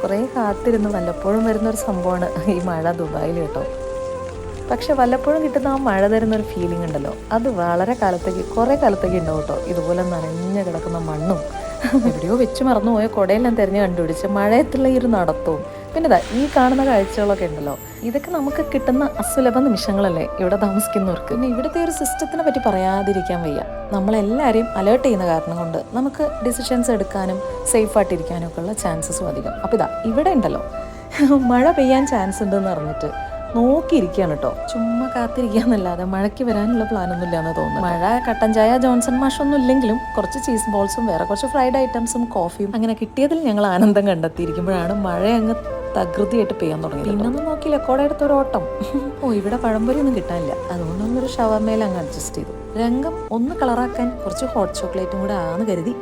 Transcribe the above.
കുറേ കാത്തിരുന്ന് വല്ലപ്പോഴും വരുന്നൊരു സംഭവമാണ് ഈ മഴ ദുബായിൽ കേട്ടോ. പക്ഷെ വല്ലപ്പോഴും കിട്ടുന്ന ആ മഴ തരുന്നൊരു ഫീലിംഗ് ഉണ്ടല്ലോ, അത് വളരെ കാലത്തേക്ക് കുറേ കാലത്തേക്ക് ഉണ്ടാവും കേട്ടോ. ഇതുപോലെ നനഞ്ഞു കിടക്കുന്ന മണ്ണും എവിടെയോ വെച്ച് മറന്നുപോയ കുടയെല്ലാം തിരഞ്ഞ് കണ്ടുപിടിച്ച് മഴയത്തുള്ള ഈ ഒരു നടത്തവും പിന്നെ ഈ കാണുന്ന കാഴ്ചകളൊക്കെ ഉണ്ടല്ലോ, ഇതൊക്കെ നമുക്ക് കിട്ടുന്ന അസുലഭ നിമിഷങ്ങളല്ലേ ഇവിടെ താമസിക്കുന്നവർക്ക്. പിന്നെ ഇവിടുത്തെ ഒരു സിസ്റ്റത്തിനെ പറ്റി പറയാതിരിക്കാൻ വയ്യ. നമ്മളെല്ലാവരെയും അലേർട്ട് ചെയ്യുന്ന കാരണം കൊണ്ട് നമുക്ക് ഡിസിഷൻസ് എടുക്കാനും സേഫായിട്ടിരിക്കാനും ഒക്കെ ഉള്ള ചാൻസസും അധികം. അപ്പോൾ ഇവിടെ ഉണ്ടല്ലോ മഴ പെയ്യാൻ ചാൻസ് ഉണ്ടെന്ന് പറഞ്ഞിട്ട് നോക്കിയിരിക്കുകയാണ് കേട്ടോ. ചുമ്മാ കാത്തിരിക്കാന്നല്ലാതെ മഴയ്ക്ക് വരാനുള്ള പ്ലാനൊന്നും ഇല്ലാന്ന് തോന്നുന്നു. മഴ കട്ടൻ ചായ ജോൺസൺ മാഷൊന്നും ഇല്ലെങ്കിലും കുറച്ച് ചീസ് ബോൾസും വേറെ കുറച്ച് ഫ്രൈഡ് ഐറ്റംസും കോഫിയും അങ്ങനെ കിട്ടിയതിൽ ഞങ്ങൾ ആനന്ദം കണ്ടെത്തിയിരിക്കുമ്പോഴാണ് മഴ അങ്ങ് തകൃതിയായിട്ട് പെയ്യാൻ തുടങ്ങി. പിന്നൊന്നും നോക്കിയില്ല, കോട എടുത്തൊരു ഓട്ടം. ഇവിടെ പഴംപൊരി ഒന്നും കിട്ടാനില്ല, അതുകൊണ്ടൊന്നൊരു ഷവർമയിൽ അങ്ങ് അഡ്ജസ്റ്റ് ചെയ്തു. രംഗം ഒന്ന് കളറാക്കാൻ കുറച്ച് ഹോട്ട് ചോക്ലേറ്റും കൂടെ ആന്ന് കരുതി